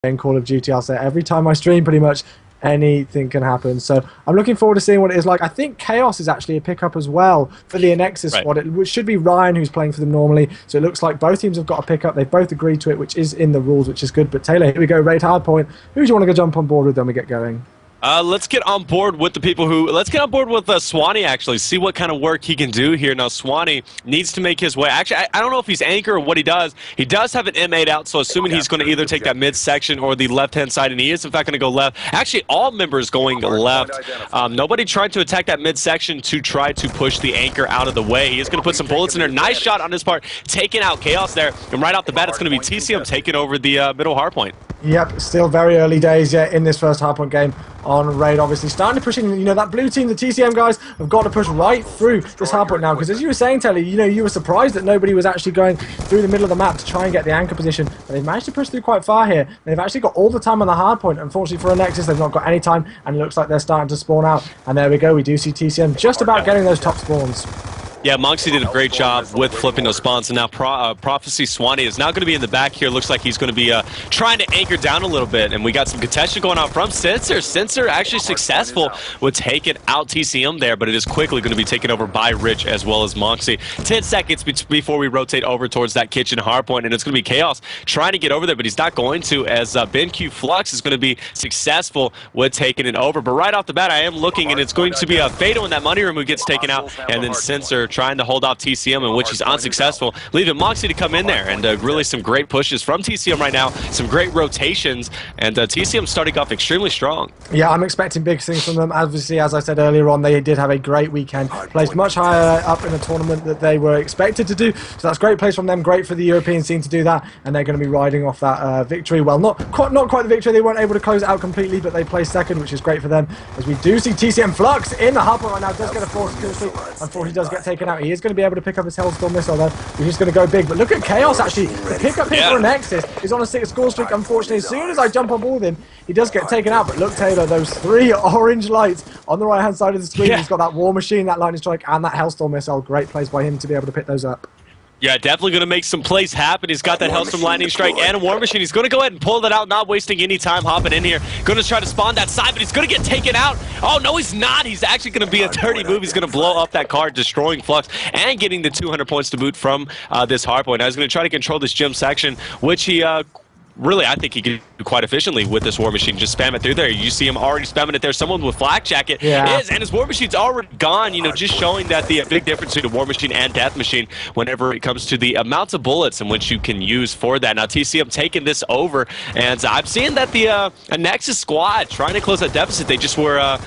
in Call of Duty. I'll say every time I stream, pretty much anything can happen. So I'm looking forward to seeing what it is like. I think Chaos is actually a pickup as well for the Anexis squad. It should be Ryan who's playing for them normally. So it looks like both teams have got a pickup. They've both agreed to it, which is in the rules, which is good. But Taylor, here we go. Raid Hardpoint. Who do you want to go jump on board with when we get going? Let's get on board with the people who... Let's get on board with Swanee, actually. See what kind of work he can do here. Now, Swanee needs to make his way. Actually, I don't know if he's anchor or what he does. He does have an M8 out, so assuming he's going to either take that midsection or the left-hand side, and he is, in fact, going to go left. Actually, all members going left. Nobody tried to attack that midsection to try to push the anchor out of the way. He is going to put some bullets in there. Nice shot on his part, taking out Chaos there. And right off the bat, it's going to be TCM taking over the middle hardpoint. Yep, still very early days yet in this first hardpoint game on Raid. Obviously starting to push in, you know, that blue team, the TCM guys have got to push right through this hardpoint now, because as you were saying, Telly, you know, you were surprised that nobody was actually going through the middle of the map to try and get the anchor position, but they've managed to push through quite far here. They've actually got all the time on the hardpoint. Unfortunately for Anexis, they've not got any time, and it looks like they're starting to spawn out. And there we go, we do see TCM just about getting those top spawns. Yeah, Monksy did a great job with flipping those spawns, and now Prophecy Swanee is now going to be in the back here. Looks like he's going to be trying to anchor down a little bit, and we got some contention going on from Sensor. Sensor actually successful with taking out TCM there, but it is quickly going to be taken over by Rich as well as Monksy. 10 seconds before we rotate over towards that kitchen hardpoint, and it's going to be Chaos trying to get over there, but he's not going to, as BenQ Flux is going to be successful with taking it over. But right off the bat, I am looking, and it's going to be a Fatal in that money room who gets taken out, and then Sensor trying to hold off TCM, in which he's unsuccessful, leaving Moxie to come in there, and really some great pushes from TCM right now, some great rotations, and TCM starting off extremely strong. Yeah, I'm expecting big things from them. Obviously, as I said earlier on, they did have a great weekend, placed much higher up in the tournament that they were expected to do, so that's great place from them, great for the European scene to do that, and they're going to be riding off that victory. Well, not quite the victory, they weren't able to close it out completely, but they placed second, which is great for them, as we do see TCM Flux in the hardpoint right now, does get a force kill streak, unfortunately does get taken out. He is going to be able to pick up his Hellstorm missile though. He's going to go big, but look at Chaos actually. The pickup here for Anexis is on a 6 score streak. Unfortunately, as soon as I jump on board with him, he does get taken out. But look, Taylor, those 3 orange lights on the right hand side of the screen. He's got that War Machine, that lightning strike, and that Hellstorm missile. Great plays by him to be able to pick those up. Yeah, definitely going to make some plays happen. He's got that Hellstorm Lightning Strike and a War Machine. He's going to go ahead and pull that out, not wasting any time hopping in here. Going to try to spawn that side, but he's going to get taken out. Oh, no, he's not. He's actually going to be a dirty move. He's going to blow up that car, destroying Flux and getting the 200 points to boot from this hardpoint. Now he's going to try to control this gym section, which he... really, I think he can do quite efficiently with this War Machine. Just spam it through there. You see him already spamming it there. Someone with Flak Jacket is, and his War Machine's already gone. You know, just showing that the big difference between a War Machine and Death Machine whenever it comes to the amounts of bullets in which you can use for that. Now, TCM taking this over, and I'm seeing that the Anexis squad trying to close that deficit. They just were...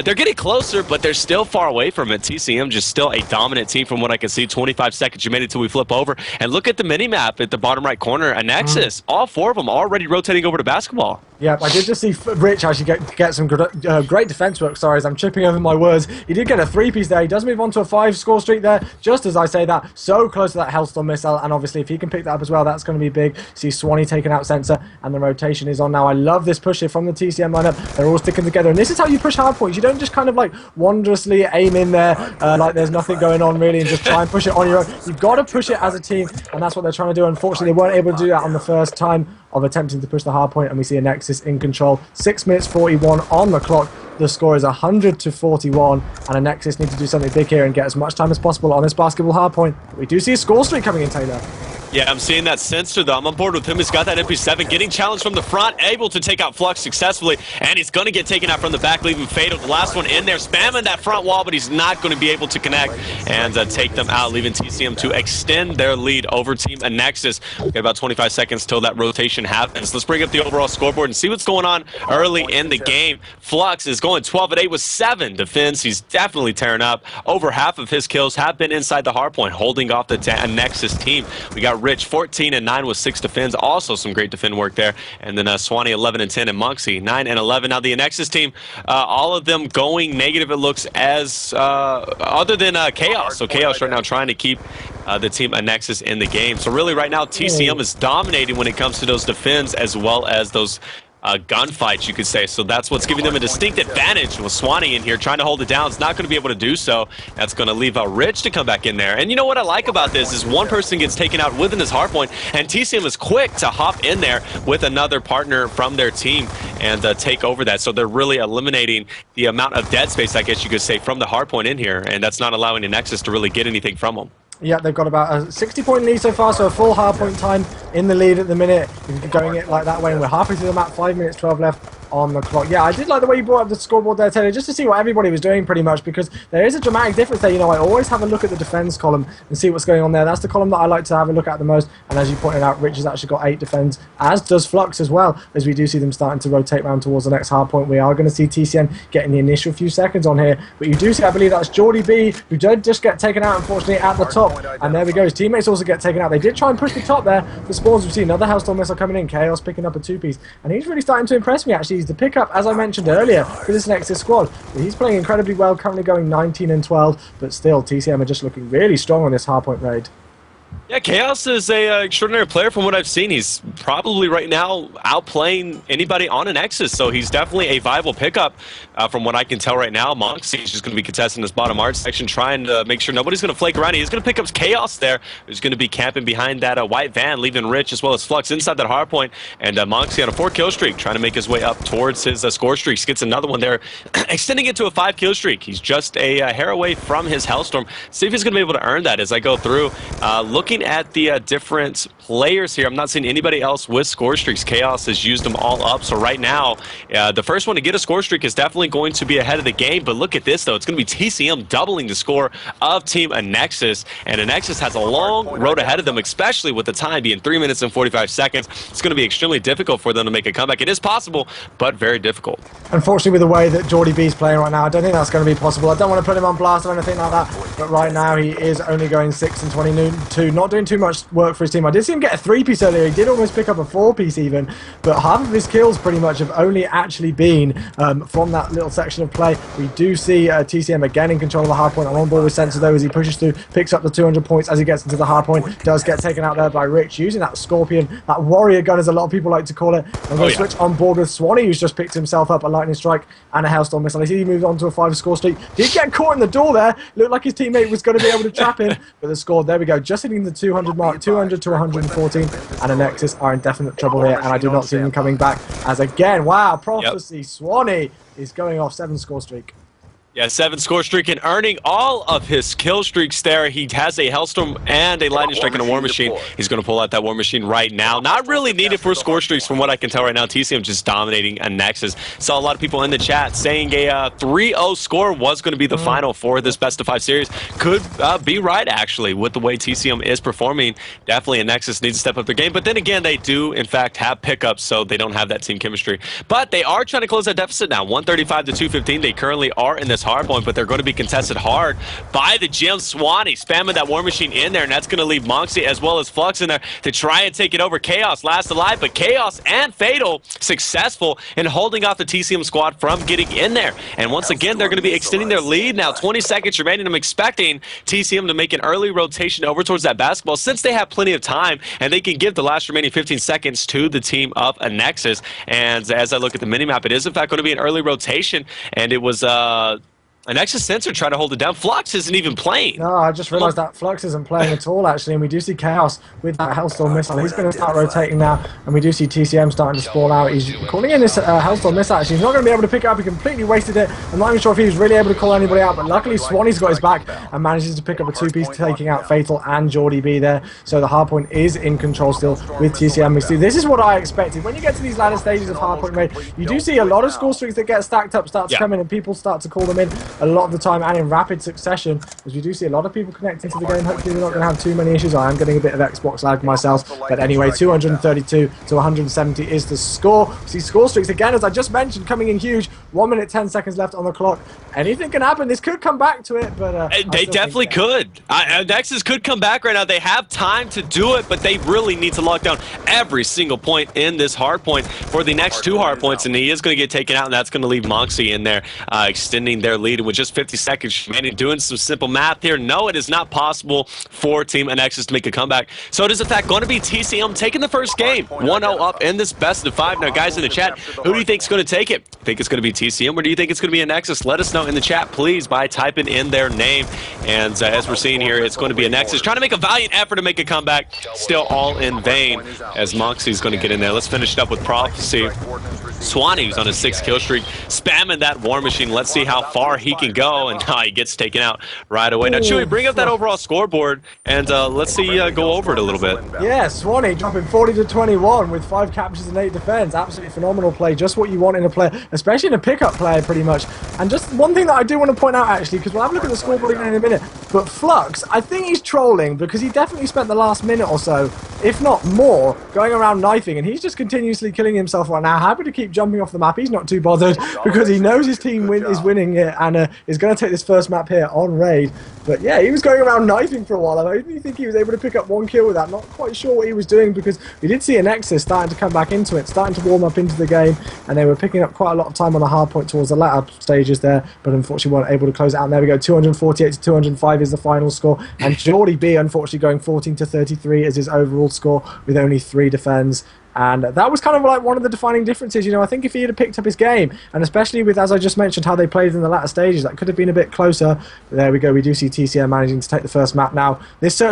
they're getting closer, but they're still far away from it. TCM just still a dominant team from what I can see. 25 seconds you made it till we flip over. And look at the mini-map at the bottom right corner. Anexis, all 4 of them already rotating over to basketball. Yeah, I did just see Rich actually get some great defense work. Sorry, as I'm tripping over my words. He did get a 3-piece there. He does move on to a 5 score streak there, just as I say that. So close to that Hellstorm missile, and obviously if he can pick that up as well, that's going to be big. See Swanee taking out Sensor, and the rotation is on now. I love this push here from the TCM lineup. They're all sticking together, and this is how you push hard points. You don't just kind of like wondrously aim in there like there's nothing going on really and just try and push it on your own. You've got to push it as a team, and that's what they're trying to do. Unfortunately, they weren't able to do that on the first time of attempting to push the hard point, and we see Anexis in control. 6 minutes 41 on the clock. The score is 100 to 41, and Anexis need to do something big here and get as much time as possible on this basketball hard point. We do see a score streak coming in, Taylor. Yeah, I'm seeing that Sensor, though. I'm on board with him. He's got that MP7, getting challenged from the front, able to take out Flux successfully, and he's going to get taken out from the back, leaving Fatal, the last one in there, spamming that front wall, but he's not going to be able to connect and take them out, leaving TCM to extend their lead over Team Anexis. We've got about 25 seconds till that rotation happens. Let's bring up the overall scoreboard and see what's going on early in the game. Flux is going 12-8 with 7 defense. He's definitely tearing up. Over half of his kills have been inside the hardpoint, holding off the Anexis team. We got Rich 14-9 with 6 defends, also some great defend work there, and then Swanee 11-10 and Monksy 9-11. Now the Anexis team, all of them going negative. It looks as other than Chaos. So Chaos right now trying to keep the team Anexis in the game. So really right now TCM is dominating when it comes to those defends as well as those gunfights, you could say. So that's what's giving them a distinct advantage with Swanee in here trying to hold it down. It's not going to be able to do so. That's going to leave Rich to come back in there. And you know what I like about this is one person gets taken out within his hardpoint, and TCM is quick to hop in there with another partner from their team and take over that. So they're really eliminating the amount of dead space, I guess you could say, from the hardpoint in here, and that's not allowing Anexis to really get anything from them. Yeah, they've got about a 60-point lead so far, so a full hardpoint time in the lead at the minute. If you're going it like that way, and we're halfway through the map, 5 minutes 12 left on the clock. Yeah, I did like the way you brought up the scoreboard there, Taylor, just to see what everybody was doing pretty much, because there is a dramatic difference there. You know, I always have a look at the defense column and see what's going on there. That's the column that I like to have a look at the most, and as you pointed out, Rich has actually got 8 defends, as does Flux as well, as we do see them starting to rotate around towards the next hard point. We are going to see TCM getting the initial few seconds on here, but you do see, I believe that's Jordy B, who did just get taken out, unfortunately, at the top, and there we go. His teammates also get taken out. They did try and push the top there. The spawns, we see another Hellstorm missile coming in, Chaos picking up a 2-piece, and he's really starting to impress me, actually. He's the pickup, as I mentioned earlier, for this Anexis squad. He's playing incredibly well, currently going 19 and 12, but still, TCM are just looking really strong on this hardpoint raid. Yeah, Chaos is a extraordinary player from what I've seen. He's probably right now outplaying anybody on Anexis, so he's definitely a viable pickup from what I can tell right now. Monksy is just going to be contesting this bottom arch section, trying to make sure nobody's going to flake around. He's going to pick up Chaos there, who's going to be camping behind that white van, leaving Rich as well as Flux inside that hard point. And Monksy on a 4-kill streak, trying to make his way up towards his score streaks. Gets another one there, extending it to a 5-kill streak. He's just a hair away from his Hellstorm. See if he's going to be able to earn that as I go through. Looking at the different players here, I'm not seeing anybody else with score streaks. Chaos has used them all up, so right now the first one to get a score streak is definitely going to be ahead of the game. But look at this though, it's going to be TCM doubling the score of Team Anexis, and Anexis has a long road ahead of them, especially with the time being 3 minutes and 45 seconds. It's going to be extremely difficult for them to make a comeback. It is possible, but very difficult. Unfortunately, with the way that Jordy B's playing right now, I don't think that's going to be possible. I don't want to put him on blast or anything like that, but right now he is only going 6 and 22, not doing too much work for his team. I did see him get a 3-piece earlier. He did almost pick up a 4-piece even, but half of his kills pretty much have only actually been from that little section of play. We do see TCM again in control of the hard point. I'm on board with Sensor though as he pushes through, picks up the 200 points as he gets into the hard point. Does get taken out there by Rich using that Scorpion, that warrior gun as a lot of people like to call it. I'm going to switch on board with Swanee, who's just picked himself up a lightning strike and a Hellstorm missile. I see he moved on to a 5-score streak. Did get caught in the door there. Looked like his teammate was going to be able to trap him, but the score, there we go, just hitting the 200 mark, 200 to 114, and Anexis are in definite trouble here, and I do not see them coming back, as again, wow, Prophecy, Swanee is going off 7-score streak. Yeah, 7-score streak and earning all of his kill streaks there. He has a Hellstorm and a Lightning Strike and a War Machine. He's going to pull out that War Machine right now. Not really needed for score streaks from what I can tell right now. TCM just dominating Anexis. Saw a lot of people in the chat saying a 3-0 score was going to be the final for this best-of-5 series. Could be right, actually, with the way TCM is performing. Definitely Anexis needs to step up their game. But then again, they do, in fact, have pickups, so they don't have that team chemistry. But they are trying to close that deficit now. 135 to 215. They currently are in this hard point, but they're going to be contested hard by the Jim Swanee, spamming that War Machine in there, and that's going to leave Monksy as well as Flux in there to try and take it over. Chaos last alive, but Chaos and Fatal successful in holding off the TCM squad from getting in there. And once again, they're going to be extending their lead now. 20 seconds remaining. I'm expecting TCM to make an early rotation over towards that basketball since they have plenty of time, and they can give the last remaining 15 seconds to the team of Anexis. And as I look at the minimap, it is in fact going to be an early rotation, and it was Anexis Sensor trying to hold it down. Flux isn't even playing. No, I just realised that Flux isn't playing at all, actually, and we do see Chaos with that Hellstorm missile. He's going to start rotating now, and we do see TCM starting to sprawl out. He's calling in this Hellstorm missile, actually. He's not going to be able to pick it up. He completely wasted it. I'm not even sure if he was really able to call anybody out, but luckily Swanee's got his back and manages to pick up a 2-piece, taking out Fatal and Jordy B there. So the hardpoint is in control still with TCM. We see, this is what I expected. When you get to these latter stages of hardpoint raid, you do see a lot of score streaks that get stacked up start to come in, and people start to call them in a lot of the time and in rapid succession, as we do see a lot of people connecting to the game. Hopefully we're not going to have too many issues. I am getting a bit of Xbox lag myself, but anyway, 232 to 170 is the score. We see score streaks again, as I just mentioned, coming in huge. 1 minute 10 seconds left on the clock. Anything can happen. This could come back to it, but they definitely could. Nexus could come back right now. They have time to do it, but they really need to lock down every single point in this hard point for the next 2 hard points, and he is going to get taken out, and that's going to leave Monksy in there extending their lead. And with just 50 seconds remaining. Doing some simple math here. No, it is not possible for Team Anexis to make a comeback. So it is, in fact, going to be TCM taking the first game. 1-0 up in this best of 5. Now, guys in the chat, who do you think is going to take it? Think it's going to be TCM, or do you think it's going to be Anexis? Let us know in the chat, please, by typing in their name. And as we're seeing here, it's going to be Anexis trying to make a valiant effort to make a comeback. Still all in vain, as Moxie's going to get in there. Let's finish it up with Prophecy. Swanee, who's on a 6-kill streak, spamming that War Machine. Let's see how far he can go, and he gets taken out right away. Now, Chewy, bring up that overall scoreboard, and let's see go over it a little bit. Yeah, Swanee dropping 40 to 21 with 5 captures and 8 defense. Absolutely phenomenal play, just what you want in a player, especially in a pickup player, pretty much. And just one thing that I do want to point out, actually, because we'll have a look at the scoreboard in a minute, but Flux, I think he's trolling, because he definitely spent the last minute or so, if not more, going around knifing, and he's just continuously killing himself right now. Happy to keep jumping off the map. He's not too bothered, because he knows his team is winning it, and is going to take this first map here on Raid. But yeah, he was going around knifing for a while. I don't think he was able to pick up 1 kill with that. Not quite sure what he was doing, because we did see Anexis starting to come back into it, starting to warm up into the game, and they were picking up quite a lot of time on the hard point towards the latter stages there, but unfortunately weren't able to close it out. And there we go, 248 to 205 is the final score, and Geordie B unfortunately going 14 to 33 is his overall score with only 3 defends. And that was kind of like one of the defining differences. You know, I think if he had picked up his game, and especially with, as I just mentioned, how they played in the latter stages, that could have been a bit closer. But there we go, we do see TCM managing to take the first map now. This search